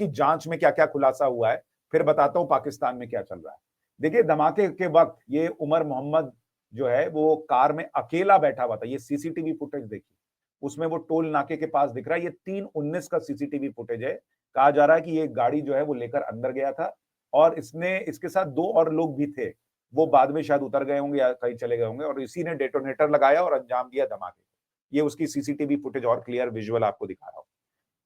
की जांच में क्या क्या खुलासा हुआ है, फिर बताता हूं पाकिस्तान में क्या चल रहा है। देखिए, धमाके के वक्त ये उमर मोहम्मद जो है वो कार में अकेला बैठा हुआ था। ये सीसीटीवी फुटेज देखिए, उसमें वो टोल नाके के पास दिख रहा है। ये 3:19 का सीसीटीवी फुटेज है। कहा जा रहा है कि ये गाड़ी जो है वो लेकर अंदर गया था और इसने इसके साथ 2 और लोग भी थे। वो बाद में शायद उतर गए होंगे या कहीं चले गए होंगे और इसी ने डेटोनेटर लगाया और अंजाम दिया धमाके। ये उसकी सीसीटीवी फुटेज और क्लियर विजुअल आपको दिखा रहा हूं।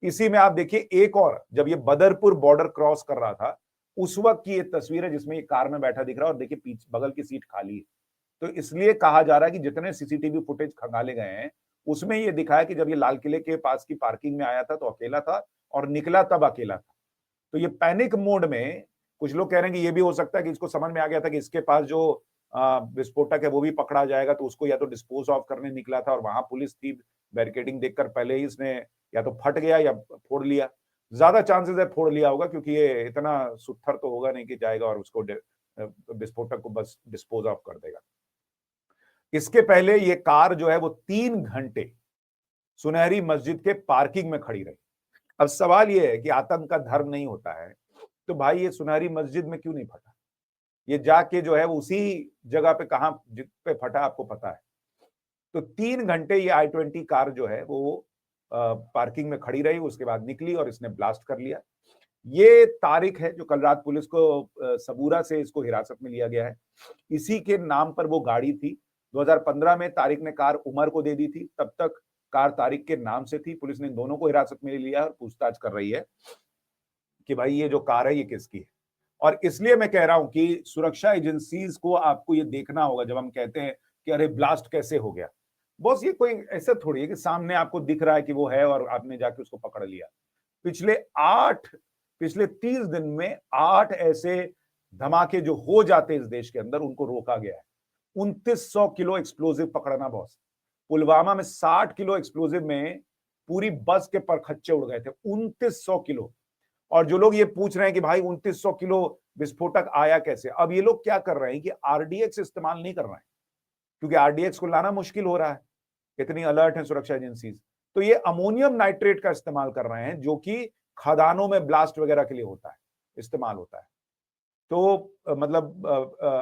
इसी में आप देखिए एक और, जब ये बदरपुर बॉर्डर क्रॉस कर रहा था, उस वक्त की ये तस्वीर है जिसमें ये कार में बैठा दिख रहा है और देखिए पीछे बगल की सीट खाली है। तो इसलिए कहा जा रहा है कि जितने सीसीटीवी फुटेज खंगाले गए हैं, उसमें ये दिखाया कि जब ये लाल किले के पास की पार्किंग में आया था तो अकेला था और निकला तब अकेला था। तो ये पैनिक मोड में, कुछ लोग कह रहे हैं कि ये भी हो सकता है कि इसको समझ में आ गया था कि इसके पास जो विस्फोटक है वो भी पकड़ा जाएगा, तो उसको या तो डिस्पोज ऑफ करने निकला था और वहां पुलिस थी, बैरिकेडिंग देखकर पहले ही इसने या तो फट गया या फोड़ लिया। ज्यादा चांसेस है फोड़ लिया होगा, क्योंकि ये इतना सुत्थर तो होगा नहीं कि जाएगा और उसको विस्फोटक को बस डिस्पोज ऑफ कर देगा। इसके पहले ये कार जो है वो 3 घंटे सुनहरी मस्जिद के पार्किंग में खड़ी रही। अब सवाल ये है कि आतंक का धर्म नहीं होता है, तो भाई ये सुनहरी मस्जिद में क्यों नहीं फटा? ये जाके जो है वो उसी जगह पे कहां पे फटा आपको पता है। तो 3 घंटे ये i20 कार जो है वो पार्किंग में खड़ी रही, उसके बाद निकली और इसने ब्लास्ट कर लिया। ये तारिक है जो कल रात पुलिस को सबूरा से इसको हिरासत में लिया गया है। इसी के नाम पर वो गाड़ी थी। 2015 में तारिक ने कार उमर को दे दी थी, तब तक कार तारिक के नाम से थी। पुलिस ने इन दोनों को हिरासत में लिया और पूछताछ कर रही है कि भाई ये जो कार है ये किसकी है। और इसलिए मैं कह रहा हूं कि सुरक्षा एजेंसीज को आपको ये देखना होगा जब हम कहते हैं कि अरे ब्लास्ट कैसे हो गया। बॉस, ये कोई ऐसा थोड़ी है कि सामने आपको दिख रहा है कि वो है और आपने जाके उसको पकड़ लिया। पिछले 30 दिन में 8 ऐसे धमाके जो हो जाते इस देश के अंदर, उनको रोका गया है। 2900 किलो एक्सप्लोजिव पकड़ना बॉस। पुलवामा में 60 किलो एक्सप्लोजिव में पूरी बस के परखच्चे उड़ गए थे। 2900 किलो। और जो लोग ये पूछ रहे हैं कि भाई 2900 किलो विस्फोटक आया कैसे, अब ये लोग क्या कर रहे हैं कि आरडीएक्स इस्तेमाल नहीं कर रहे हैं, क्योंकि आरडीएक्स को लाना मुश्किल हो रहा है, इतनी अलर्ट है सुरक्षा एजेंसीज। तो ये अमोनियम नाइट्रेट का इस्तेमाल कर रहे हैं, जो कि खदानों में ब्लास्ट वगैरह के लिए होता है, इस्तेमाल होता है। तो मतलब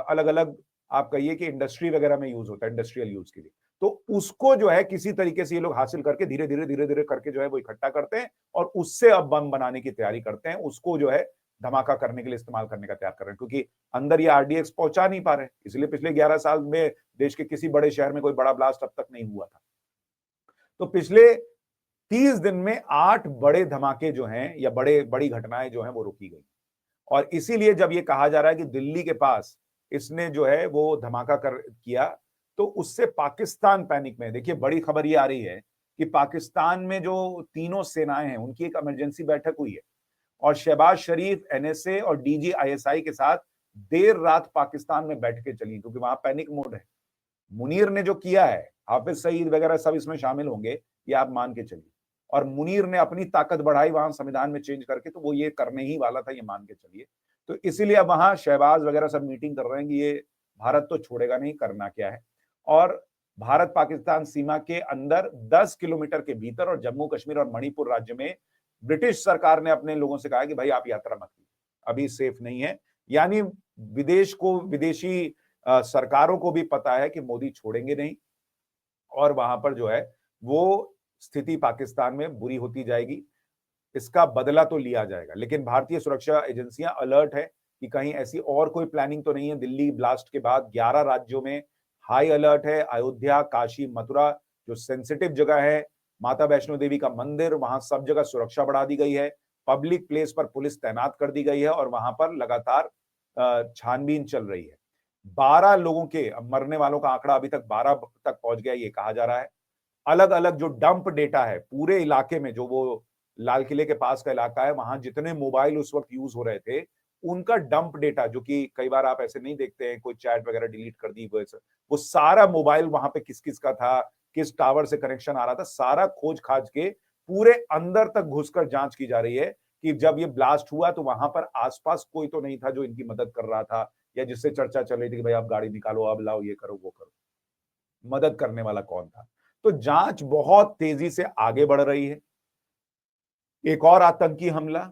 अलग अलग आप कहिए कि इंडस्ट्री वगैरह में यूज होता है, इंडस्ट्रियल यूज के लिए। तो उसको जो है किसी तरीके से ये लोग हासिल करके धीरे धीरे करके जो है वो इकट्ठा करते हैं और उससे अब बम बनाने की तैयारी करते हैं, उसको जो है धमाका करने के लिए इस्तेमाल करने का तैयार कर रहे हैं, क्योंकि अंदर ये आरडीएक्स पहुंचा नहीं पा रहे। इसलिए पिछले 11 साल में देश के किसी बड़े शहर में कोई बड़ा ब्लास्ट अब तक नहीं हुआ था। तो पिछले 30 दिन में 8 बड़े धमाके जो हैं या बड़ी घटनाएं जो हैं वो रोकी गई। और इसीलिए जब ये कहा जा रहा है कि दिल्ली के पास इसने जो है वो धमाका किया, तो उससे पाकिस्तान पैनिक में। देखिए, बड़ी खबर ये आ रही है कि पाकिस्तान में जो तीनों सेनाएं हैं उनकी एक इमरजेंसी बैठक हुई है और शहबाज शरीफ, एनएसए और डीजी आईएसआई के साथ देर रात पाकिस्तान में बैठकें चली, क्योंकि वहां पैनिक मोड है। मुनीर ने जो किया है, हाफिज सईद वगैरह सब इसमें शामिल होंगे, ये आप मान के चलिए। और मुनीर ने अपनी ताकत बढ़ाई वहां संविधान में चेंज करके, तो वो ये करने ही वाला था, ये मान के चलिए। तो इसीलिए अब वहां शहबाज वगैरह सब मीटिंग कर रहे हैं कि ये भारत तो छोड़ेगा नहीं, करना क्या है। और भारत पाकिस्तान सीमा के अंदर 10 किलोमीटर के भीतर और जम्मू कश्मीर और मणिपुर राज्य में ब्रिटिश सरकार ने अपने लोगों से कहा कि भाई आप यात्रा मत कीजिए, अभी सेफ नहीं है। यानी विदेशी सरकारों को भी पता है कि मोदी छोड़ेंगे नहीं और वहां पर जो है वो स्थिति पाकिस्तान में बुरी होती जाएगी। इसका बदला तो लिया जाएगा, लेकिन भारतीय सुरक्षा एजेंसियां अलर्ट है कि कहीं ऐसी और कोई प्लानिंग तो नहीं है। दिल्ली ब्लास्ट के बाद 11 राज्यों में हाई अलर्ट है। अयोध्या, काशी, मथुरा जो सेंसिटिव जगह है, माता वैष्णो देवी का मंदिर, वहां सब जगह सुरक्षा बढ़ा दी गई है। पब्लिक प्लेस पर पुलिस तैनात कर दी गई है और वहां पर लगातार छानबीन चल रही है। 12 लोगों के, अब मरने वालों का आंकड़ा अभी तक 12 तक पहुंच गया, ये कहा जा रहा है। अलग अलग जो डंप डेटा है पूरे इलाके में, जो वो लाल किले के पास का इलाका है, वहां जितने मोबाइल उस वक्त यूज हो रहे थे उनका डंप डेटा, जो कि कई बार आप ऐसे नहीं देखते हैं, कोई चैट वगैरह डिलीट कर दी, वो सारा मोबाइल वहां पे किस किस का था, किस टावर से कनेक्शन आ रहा था, सारा खोज खाज के पूरे अंदर तक घुसकर जांच की जा रही है कि जब ये ब्लास्ट हुआ तो वहां पर आसपास कोई तो नहीं था जो इनकी मदद कर रहा था, या जिससे चर्चा चल रही थी कि भाई आप गाड़ी निकालो, अब लाओ, ये करो वो करो। मदद करने वाला कौन था? तो जांच बहुत तेजी से आगे बढ़ रही है। एक और आतंकी हमला